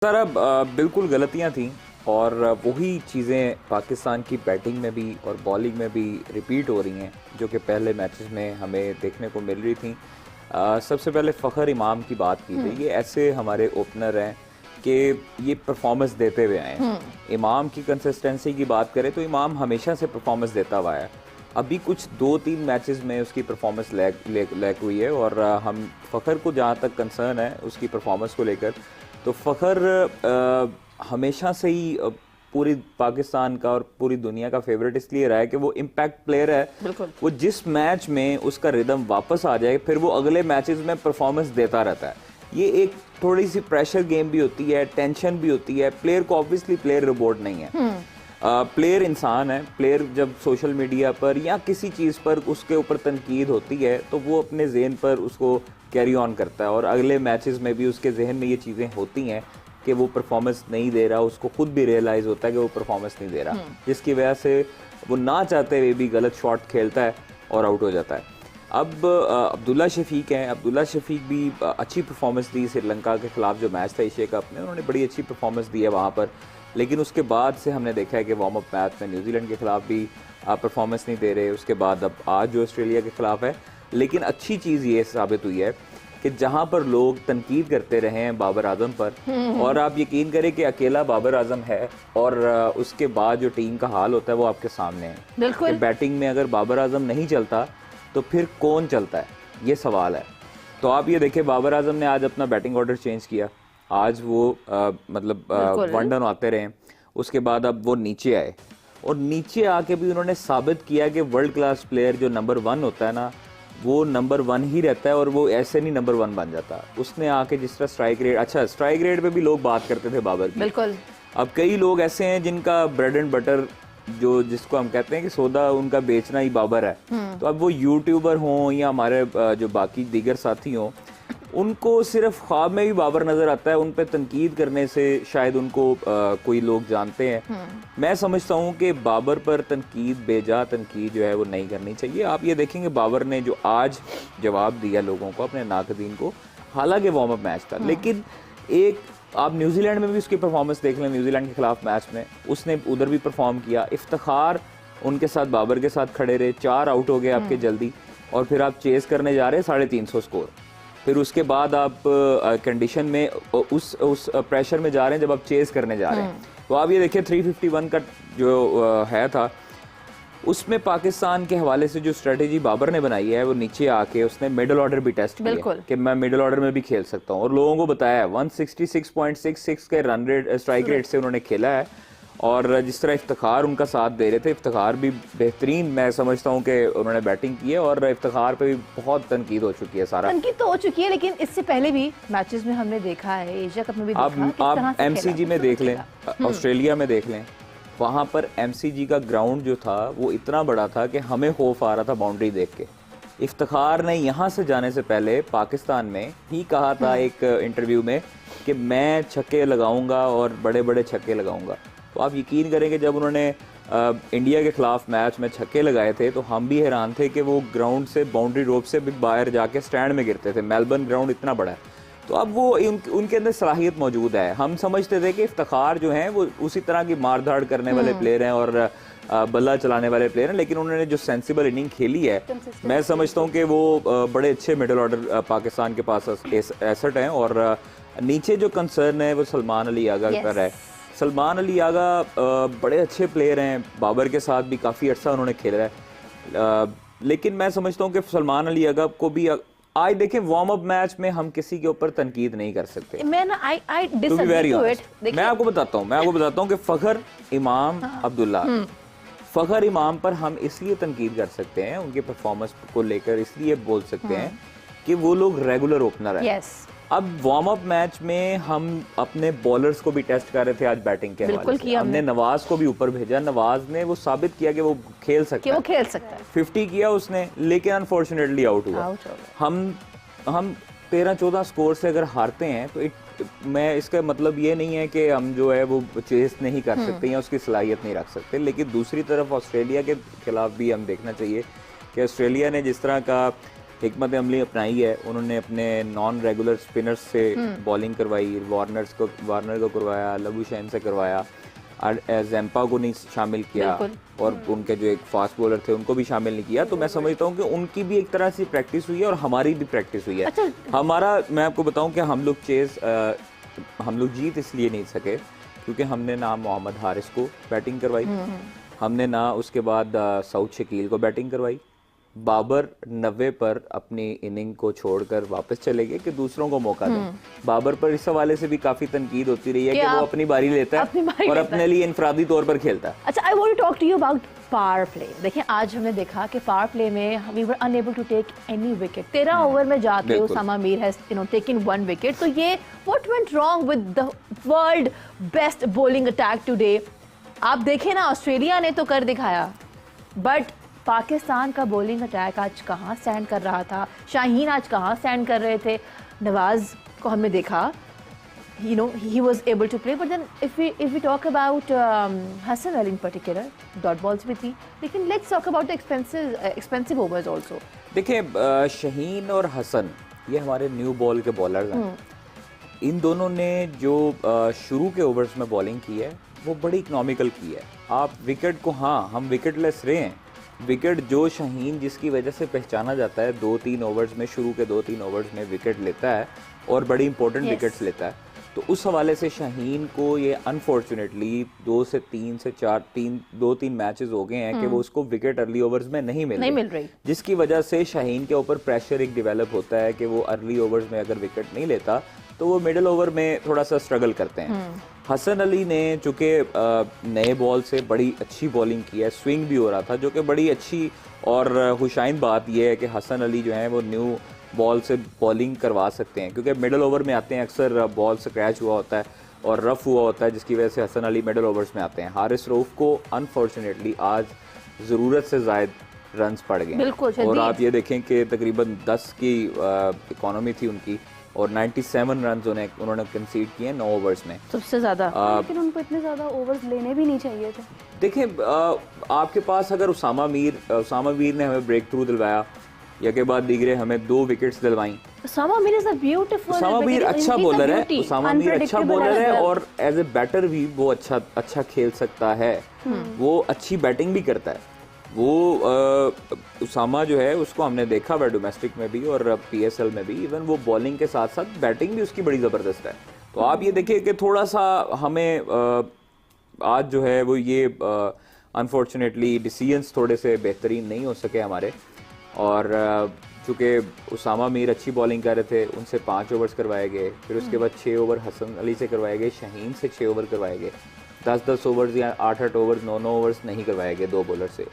Sir अब बिल्कुल गलतियां थी और वही चीज़ें पाकिस्तान की बैटिंग में भी और बॉलिंग में भी रिपीट हो रही हैं जो कि पहले मैचेस में हमें देखने को मिल रही थी। सबसे पहले फ़खर इमाम की बात की जाए, ये ऐसे हमारे ओपनर हैं कि ये परफॉर्मेंस देते हुए आए हैं। इमाम की कंसिस्टेंसी की बात करें तो इमाम हमेशा से परफॉर्मेंस देता हुआ है। अभी कुछ 2-3 मैचेस में उसकी परफॉर्मेंस लैग हुई है और हम फ़खर को जहाँ तक कंसर्न है उसकी परफॉर्मेंस को लेकर, तो फ़खर हमेशा से ही पूरी पाकिस्तान का और पूरी दुनिया का फेवरेट इसलिए रहा है कि वो इम्पैक्ट प्लेयर है। वो जिस मैच में उसका रिदम वापस आ जाए फिर वो अगले मैचेस में परफॉर्मेंस देता रहता है। ये एक थोड़ी सी प्रेशर गेम भी होती है, टेंशन भी होती है। प्लेयर को ऑब्वियसली प्लेयर रोबोट नहीं है, प्लेयर इंसान है। प्लेयर जब सोशल मीडिया पर या किसी चीज़ पर उसके ऊपर तनकीद होती है तो वो अपने जहन पर उसको कैरी ऑन करता है और अगले मैचेस में भी उसके जहन में ये चीज़ें होती हैं कि वो परफॉर्मेंस नहीं दे रहा। उसको खुद भी रियलाइज़ होता है कि वो परफॉर्मेंस नहीं दे रहा, जिसकी वजह से वो ना चाहते हुए भी गलत शॉट खेलता है और आउट हो जाता है। अब अब्दुल्ला शफीक हैं। अब्दुल्ला शफीक भी अच्छी परफॉर्मेंस दी श्रीलंका के खिलाफ, जो मैच था एशिया कप में, उन्होंने बड़ी अच्छी परफॉर्मेंस दी है वहाँ पर। लेकिन उसके बाद से हमने देखा है कि वार्म अप मैच में न्यूजीलैंड के खिलाफ भी परफॉर्मेंस नहीं दे रहे। उसके बाद अब आज जो ऑस्ट्रेलिया के खिलाफ है। लेकिन अच्छी चीज़ ये साबित हुई है कि जहां पर लोग तनकीद करते रहे हैं बाबर आजम पर, और आप यकीन करें कि अकेला बाबर आजम है और उसके बाद जो टीम का हाल होता है वो आपके सामने है। बिल्कुल। बैटिंग में अगर बाबर आजम नहीं चलता तो फिर कौन चलता है, ये सवाल है। तो आप ये देखें, बाबर आजम ने आज अपना बैटिंग ऑर्डर चेंज किया। आज वो मतलब वन डाउन आते रहे, उसके बाद अब वो नीचे आए और नीचे आके भी उन्होंने साबित किया कि वर्ल्ड क्लास प्लेयर जो नंबर 1 होता है ना, वो नंबर 1 ही रहता है और वो ऐसे नहीं नंबर 1 बन जाता। उसने आके जिस तरह स्ट्राइक रेट, अच्छा स्ट्राइक रेट पे भी लोग बात करते थे बाबर की। बिल्कुल। अब कई लोग ऐसे हैं जिनका ब्रेड एंड बटर, जो जिसको हम कहते हैं कि सौदा उनका बेचना ही बाबर है। तो अब वो यूट्यूबर हों या हमारे जो बाकी दीगर साथी हों, उनको सिर्फ ख्वाब में भी बाबर नजर आता है। उन पे तनकीद करने से शायद उनको कोई लोग जानते हैं। मैं समझता हूँ कि बाबर पर तनकीद, बेजा तनकीद जो है वो नहीं करनी चाहिए। आप ये देखेंगे बाबर ने जो आज जवाब दिया लोगों को, अपने नाकदीन को, हालांकि वार्म अप मैच था, लेकिन एक आप न्यूजीलैंड में भी उसकी परफॉर्मेंस देख लें। न्यूजीलैंड के खिलाफ मैच में उसने उधर भी परफॉर्म किया। इफ्तिखार उनके साथ बाबर के साथ खड़े रहे, 4 आउट हो गए आपके जल्दी, और फिर आप चेस करने जा रहे हैं 350 स्कोर। फिर उसके बाद आप कंडीशन में उस प्रेशर में जा रहे हैं जब आप चेस करने जा रहे हैं। तो आप ये देखिए 351 का जो है था, उसमें पाकिस्तान के हवाले से जो स्ट्रेटेजी बाबर ने बनाई है, वो नीचे आके उसने मिडिल ऑर्डर भी टेस्ट किया कि मैं मिडिल ऑर्डर में भी खेल सकता हूँ, और लोगों को बताया 166.66 के रन रेट, स्ट्राइक रेट से उन्होंने खेला है। और जिस तरह इफ्तिखार उनका साथ दे रहे थे, इफ्तिखार भी बेहतरीन मैं समझता हूँ कि उन्होंने बैटिंग की है, और इफ्तिखार पे भी बहुत तनकीद हो चुकी है। सारा तनकीद तो हो चुकी है, लेकिन इससे पहले भी मैचेस में हमने देखा है, एशिया कप में भी देखा। आप एमसीजी में देख लें, ऑस्ट्रेलिया में देख लें, वहाँ पर एमसीजी का ग्राउंड जो था वो इतना बड़ा था कि हमें खौफ आ रहा था बाउंड्री देख के। इफ्तिखार ने यहाँ से जाने से पहले पाकिस्तान में ही कहा था एक इंटरव्यू में कि मैं छक्के लगाऊंगा और बड़े बड़े छक्के लगाऊंगा। तो आप यकीन करेंगे जब उन्होंने इंडिया के खिलाफ मैच में छक्के लगाए थे तो हम भी हैरान थे कि वो ग्राउंड से, बाउंड्री रोप से भी बाहर जाके स्टैंड में गिरते थे। मेलबर्न ग्राउंड इतना बड़ा है, तो अब वो उनके अंदर सलाहियत मौजूद है। हम समझते थे कि इफ्तिखार जो हैं वो उसी तरह की मार धाड़ करने वाले प्लेयर हैं और बल्ला चलाने वाले प्लेयर हैं, लेकिन उन्होंने जो सेंसिबल इनिंग खेली है, मैं समझता हूँ कि वो बड़े अच्छे मिडिल ऑर्डर पाकिस्तान के पास एसेट हैं। और नीचे जो कंसर्न है वो सलमान अली आगा पर है। सलमान अली आगा बड़े अच्छे प्लेयर हैं, बाबर के साथ भी काफ़ी अर्सा उन्होंने खेला है, लेकिन मैं समझता हूँ कि सलमान अली आगा को भी आज देखें वार्म अप मैच में हम किसी के ऊपर तनकीद नहीं कर सकते। मैं आपको बताता हूँ कि फ़खर इमाम अब्दुल्ला, फ़खर इमाम पर हम इसलिए तनकीद कर सकते हैं, उनके परफॉर्मेंस को लेकर इसलिए बोल सकते हैं कि वो लोग रेगुलर ओपनर हैं। अब वार्म अप मैच में हम अपने बॉलर्स को भी टेस्ट कर रहे थे आज बैटिंग के हवाले से। हमने नवाज को भी ऊपर भेजा, नवाज ने वो साबित किया कि वो खेल सकता है। 50 किया उसने, लेकिन अनफॉर्चुनेटली आउट हुआ। हम 13-14 स्कोर से अगर हारते हैं तो मैं इसका मतलब ये नहीं है कि हम जो है वो चेस नहीं कर सकते या उसकी सलाहियत नहीं रख सकते। लेकिन दूसरी तरफ ऑस्ट्रेलिया के खिलाफ भी हम देखना चाहिए कि ऑस्ट्रेलिया ने जिस तरह का हिकमत अमली अपनाई है, उन्होंने अपने नॉन रेगुलर स्पिनर्स से बॉलिंग करवाई, वार्नर को करवाया, लबुशैन से करवाया, जैम्पा को नहीं शामिल किया और उनके जो एक फास्ट बॉलर थे उनको भी शामिल नहीं किया। तो मैं समझता हूँ कि उनकी भी एक तरह से प्रैक्टिस हुई है और हमारी भी प्रैक्टिस हुई है। अच्छा। हमारा, मैं आपको बताऊं कि हम लोग जीत इसलिए नहीं सके क्योंकि हमने ना मोहम्मद हारिस को बैटिंग करवाई, हमने ना उसके बाद सऊद शकील को बैटिंग करवाई। बाबर 90 पर अपनी इनिंग को छोड़कर वापस चले गए कि दूसरों को मौका दें। बाबर पर इस हवाले से भी काफी तनकीद होती रही है कि वो अपनी बारी लेता है और अपने लिए इंफरादी तौर पर खेलता है। अच्छा, I want to talk to you about power play. देखिए आज हमने देखा कि पावर प्ले में we were unable to take any wicket. 13 over में जाके Usama Mir has taken 1 wicket. तो ये what went wrong with the world best bowling attack today. आप देखें ना, ऑस्ट्रेलिया ने तो कर दिखाया, बट पाकिस्तान का बॉलिंग अटैक आज कहाँ स्टैंड कर रहा था, शाहीन आज कहाँ स्टैंड कर रहे थे। नवाज को हमने देखा, he was able to play, but then if we talk about Hassan Ali in particular, dot balls भी थी, लेकिन let's talk about the expensive overs also. देखिए शाहीन और हसन ये हमारे न्यू बॉल के बॉलर्स हैं। इन दोनों ने जो शुरू के ओवर्स में बॉलिंग की है वो बड़ी इकोनॉमिकल की है। आप विकेट को, हाँ हम विकेटलेस रहे हैं, विकेट जो शाहीन जिसकी वजह से पहचाना जाता है 2-3 ओवर्स में, शुरू के 2-3 ओवर्स में विकेट लेता है और बड़ी इंपॉर्टेंट विकेट्स लेता है। तो उस हवाले से शाहीन को ये अनफॉर्चुनेटली 2 से 3 मैचेस हो गए हैं कि वो उसको विकेट अर्ली ओवर्स में नहीं मिल रही, जिसकी वजह से शाहीन के ऊपर प्रेशर एक डेवलप होता है कि वो अर्ली ओवर्स में अगर विकेट नहीं लेता तो वो मिडिल ओवर में थोड़ा सा स्ट्रगल करते हैं। हसन अली ने चूँकि नए बॉल से बड़ी अच्छी बॉलिंग की है, स्विंग भी हो रहा था, जो कि बड़ी अच्छी और खुशाइन बात यह है कि हसन अली जो है वो न्यू बॉल से बॉलिंग करवा सकते हैं, क्योंकि मिडिल ओवर में आते हैं अक्सर बॉल स्क्रैच हुआ होता है और रफ हुआ होता है, जिसकी वजह से हसन अली मिडिल ओवर्स में आते हैं। हारिस रऊफ को अनफॉर्चुनेटली आज ज़रूरत से ज़ायद रन्स पड़ गए और आप ये देखें कि तकरीबन 10 की इकॉनमी थी उनकी और 97 रन उन्होंने कंसीड किए 9 ओवर्स में, सबसे ज्यादा। लेकिन उनको इतने ज्यादा ओवर्स लेने भी नहीं चाहिए थे। देखिए आपके पास अगर उसामा मीर ने हमें ब्रेक थ्रू दिलवाया या के बाद दीगरे हमें 2 विकेट्स दिलवाई। Usama Mir is a beautiful, Usama Mir अच्छा बॉलर है, उसामा मीर अच्छा बॉलर है और एज ए बैटर भी वो अच्छा खेल सकता है, वो अच्छी बैटिंग भी करता है। वो उसामा जो है उसको हमने देखा हुआ डोमेस्टिक में भी और PSL में भी, इवन वो बॉलिंग के साथ साथ बैटिंग भी उसकी बड़ी ज़बरदस्त है। तो आप ये देखिए कि थोड़ा सा हमें आज जो है वो ये अनफॉर्चुनेटली डिसीजंस थोड़े से बेहतरीन नहीं हो सके हमारे, और चूँकि उसामा मीर अच्छी बॉलिंग कर रहे थे, उनसे 5 ओवर्स करवाए गए, फिर उसके बाद 6 ओवर हसन अली से करवाए गए, शाहीन से 6 ओवर करवाए गए, 10-10 ओवर्स या 8-8 ओवर्स 9-9 ओवर्स नहीं करवाए गए 2 बॉलर से।